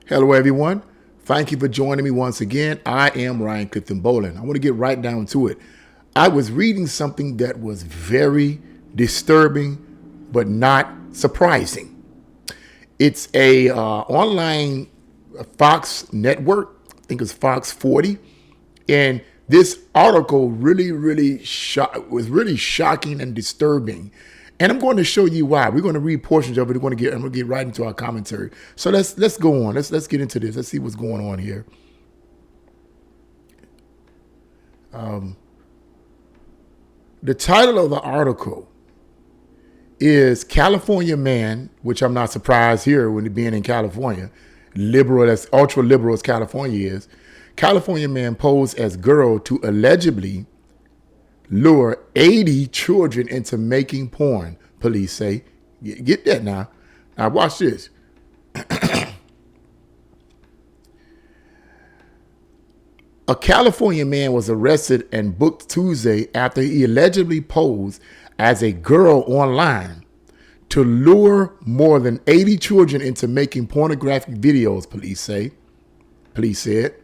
Hello, everyone. Thank you for joining me once again. I am Ryan Clifton Boland. I want to get right down to it. I was reading something that was very disturbing, but not surprising. It's a online Fox network. I think it's Fox 40, and this article was really shocking and disturbing. And I'm going to show you why. We're going to read portions of it. I'm going to get right into our commentary. So let's go on. Let's get into this. Let's see what's going on here. The title of the article is California Man, which I'm not surprised here when it being in California, liberal as ultra liberal as California is. California man posed as girl to allegedly lure 80 children into making porn, police say. Get that now. Now watch this. A California man was arrested and booked Tuesday after he allegedly posed as a girl online to lure more than 80 children into making pornographic videos, police said.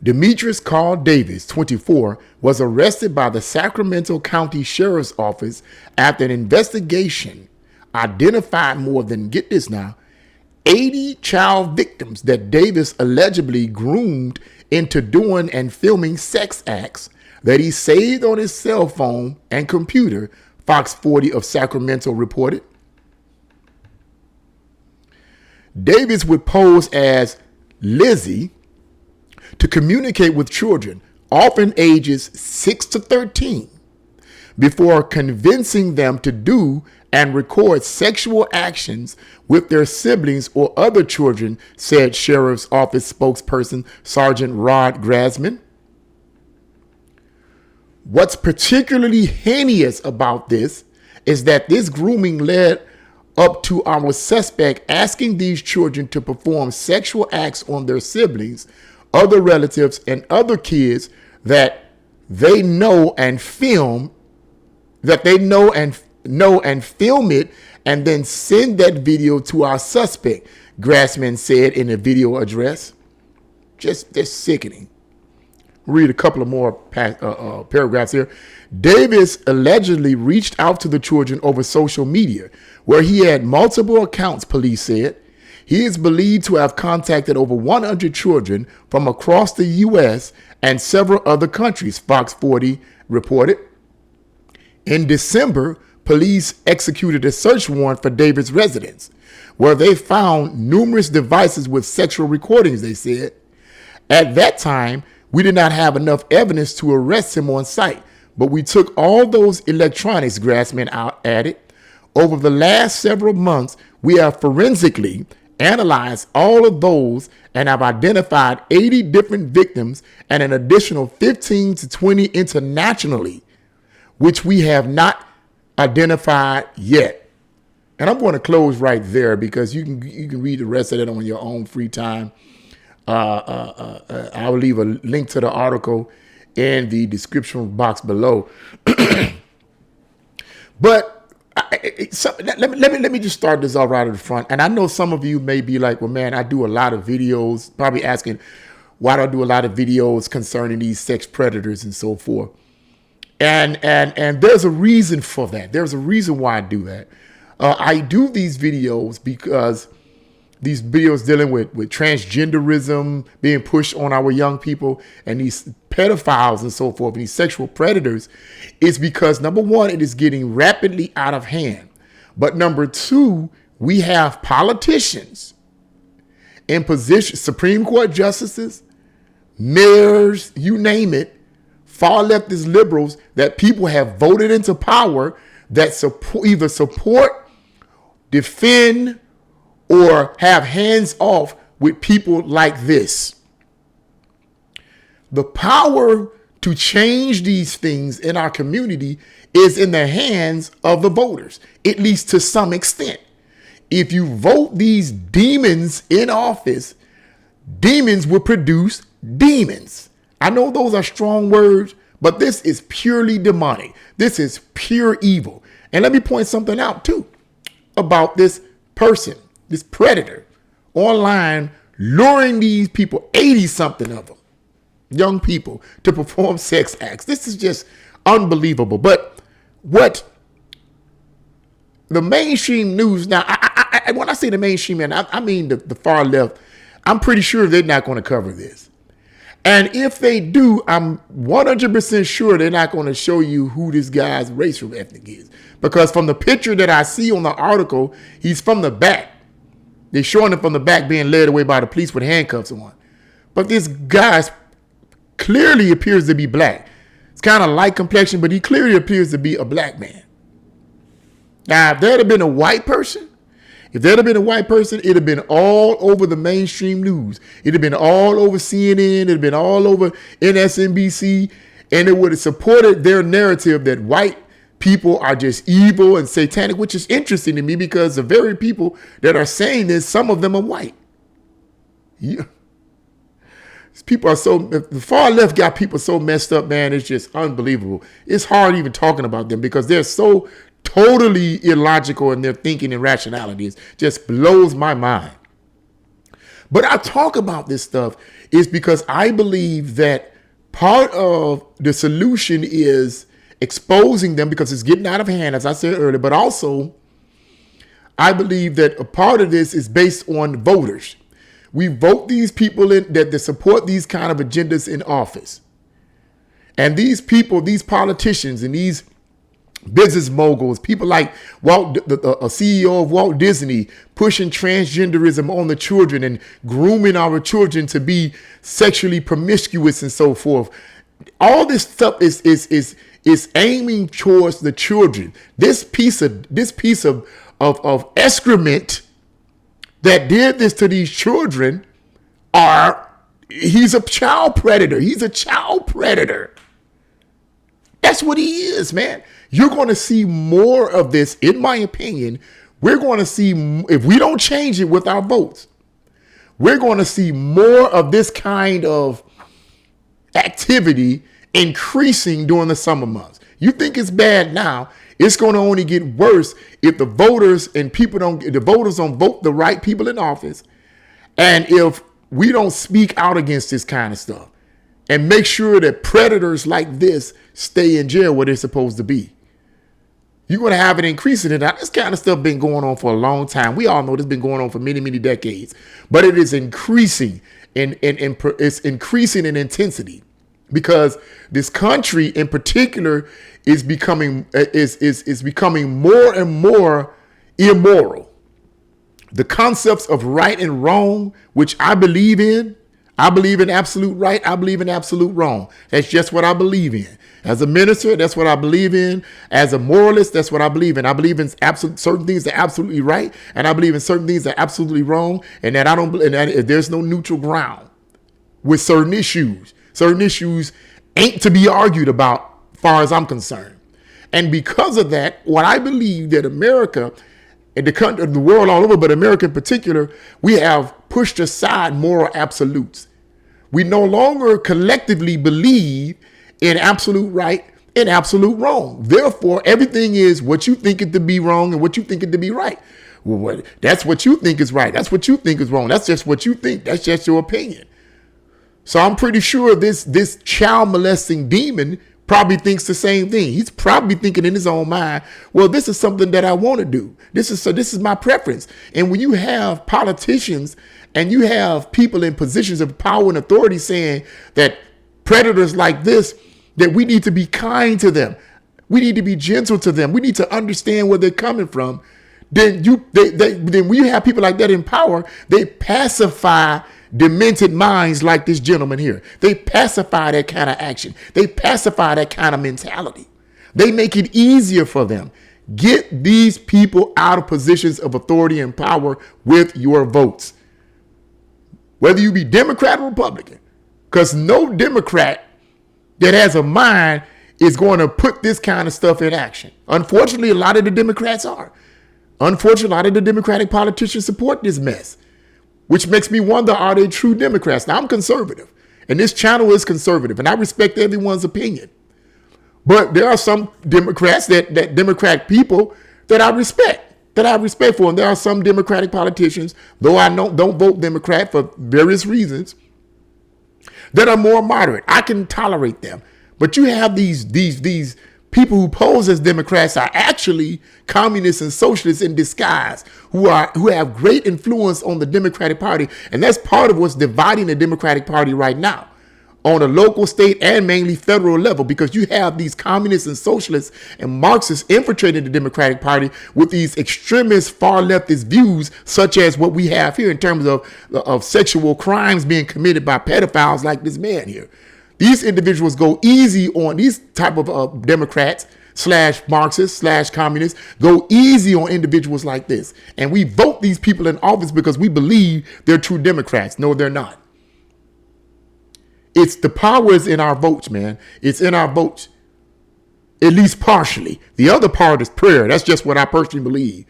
Demetrius Carl Davis, 24, was arrested by the Sacramento County Sheriff's Office after an investigation identified more than, get this now, 80 child victims that Davis allegedly groomed into doing and filming sex acts that he saved on his cell phone and computer, Fox 40 of Sacramento reported. Davis would pose as Lizzie to communicate with children, often ages 6 to 13, before convincing them to do and record sexual actions with their siblings or other children, said Sheriff's Office spokesperson Sergeant Rod Grasman. What's particularly heinous about this is that this grooming led up to our suspect asking these children to perform sexual acts on their siblings, other relatives, and other kids that they know and film, and film it, and then send that video to our suspect, Grassman said in a video address. Just sickening. Read a couple of more paragraphs here. Davis allegedly reached out to the children over social media, where he had multiple accounts, police said. He is believed to have contacted over 100 children from across the U.S. and several other countries, Fox 40 reported. In December, police executed a search warrant for Davis' residence, where they found numerous devices with sexual recordings, they said. At that time, we did not have enough evidence to arrest him on site, but we took all those electronics, Grassman added. Over the last several months, we have forensically analyzed all of those and have identified 80 different victims and an additional 15 to 20 internationally, which we have not identified yet. And I'm going to close right there because you can read the rest of it on your own free time. I will leave a link to the article in the description box below. But let me just start this off right at the front. And I know some of you may be like, well, man, I do a lot of videos, probably asking, why do I do a lot of videos concerning these sex predators and so forth? And there's a reason for that. There's a reason why I do that. I do these videos because these videos dealing with transgenderism being pushed on our young people and these pedophiles and so forth, and these sexual predators, is because, number one, it is getting rapidly out of hand. But number two, we have politicians in position, Supreme Court justices, mayors, you name it, far leftist liberals that people have voted into power that either support, defend, or have hands off with people like this. The power to change these things in our community is in the hands of the voters, at least to some extent. If you vote these demons in office, demons will produce demons. I know those are strong words, but this is purely demonic. This is pure evil. And let me point something out too about this person, this predator, online luring these people, 80 something of them, young people, to perform sex acts. This is just unbelievable. But what the mainstream news now, when I say the mainstream, man, I mean the far left, I'm pretty sure they're not going to cover this. And if they do, I'm 100% sure they're not going to show you who this guy's racial ethnic is. Because from the picture that I see on the article, he's from the back. They're showing him from the back being led away by the police with handcuffs on. But this guy clearly appears to be black. It's kind of light complexion, but he clearly appears to be a black man. Now, if there had been a white person, it'd have been all over the mainstream news. It'd have been all over CNN. It'd have been all over MSNBC. And it would have supported their narrative that white people are just evil and satanic, which is interesting to me because the very people that are saying this, some of them are white. Yeah. These people are the far left got people so messed up, man. It's just unbelievable. It's hard even talking about them because they're so totally illogical in their thinking and rationality. It just blows my mind. But I talk about this stuff is because I believe that part of the solution is exposing them because it's getting out of hand, as I said earlier. But also, I believe that a part of this is based on voters. We vote these people in that support these kind of agendas in office. And these people, these politicians and these business moguls, people like Walt, a CEO of Walt Disney, pushing transgenderism on the children and grooming our children to be sexually promiscuous and so forth. All this stuff is aiming towards the children. This piece of excrement that did this to these children he's a child predator. He's a child predator. That's what he is, man. You're going to see more of this, in my opinion. We're going to see, if we don't change it with our votes, we're going to see more of this kind of activity increasing during the summer months. You think it's bad now. It's going to only get worse if the voters don't vote the right people in office. And if we don't speak out against this kind of stuff and make sure that predators like this stay in jail where they're supposed to be. You're going to have an increase in it. Now, this kind of stuff been going on for a long time. We all know this has been going on for many, many decades. But it is increasing it's increasing in intensity because this country in particular is becoming more and more immoral. The concepts of right and wrong, which I believe in absolute right. I believe in absolute wrong. That's just what I believe in. As a minister, that's what I believe in. As a moralist, that's what I believe in. I believe in certain things that are absolutely right, and I believe in certain things that are absolutely wrong, and that there's no neutral ground with certain issues. Certain issues ain't to be argued about, as far as I'm concerned. And because of that, what I believe that America and the country, the world all over, but America in particular, we have pushed aside moral absolutes. We no longer collectively believe in absolute right and absolute wrong. Therefore, everything is what you think it to be wrong and what you think it to be right. Well, that's what you think is right. That's what you think is wrong. That's just what you think. That's just your opinion. So I'm pretty sure this child molesting demon probably thinks the same thing. He's probably thinking in his own mind, well, this is something that I want to do. This is my preference. And when you have politicians and you have people in positions of power and authority saying that predators like this, that we need to be kind to them, we need to be gentle to them, we need to understand where they're coming from, then when you have people like that in power, they pacify demented minds like this gentleman here. They pacify that kind of action. They pacify that kind of mentality. They make it easier for them. Get these people out of positions of authority and power with your votes. Whether you be Democrat or Republican. Because no Democrat that has a mind is going to put this kind of stuff in action. Unfortunately, a lot of the Democrats are. Unfortunately, a lot of the Democratic politicians support this mess. Which makes me wonder, are they true Democrats? Now, I'm conservative, and this channel is conservative, and I respect everyone's opinion. But there are some Democrats, that Democratic people that I respect. that I have respect for. And there are some Democratic politicians, though I don't vote Democrat for various reasons, that are more moderate. I can tolerate them. But you have these people who pose as Democrats are actually communists and socialists in disguise, who have great influence on the Democratic Party. And that's part of what's dividing the Democratic Party right now on a local, state, and mainly federal level, because you have these communists and socialists and Marxists infiltrating the Democratic Party with these extremist far leftist views, such as what we have here in terms of sexual crimes being committed by pedophiles like this man here. These individuals go easy on these type of Democrats / Marxists / communists, go easy on individuals like this. And we vote these people in office because we believe they're true Democrats. No, they're not. It's the power is in our votes, man. It's in our votes, at least partially. The other part is prayer. That's just what I personally believe.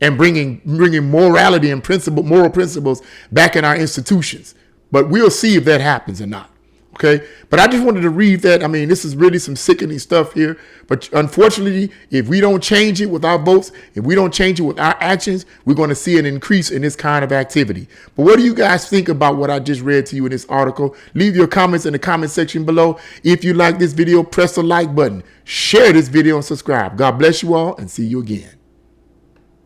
And bringing morality and moral principles back in our institutions. But we'll see if that happens or not. Okay, but I just wanted to read that. I mean, this is really some sickening stuff here. But unfortunately, if we don't change it with our votes, if we don't change it with our actions, we're going to see an increase in this kind of activity. But what do you guys think about what I just read to you in this article? Leave your comments in the comment section below. If you like this video, press the like button, share this video, and subscribe. God bless you all, and see you again.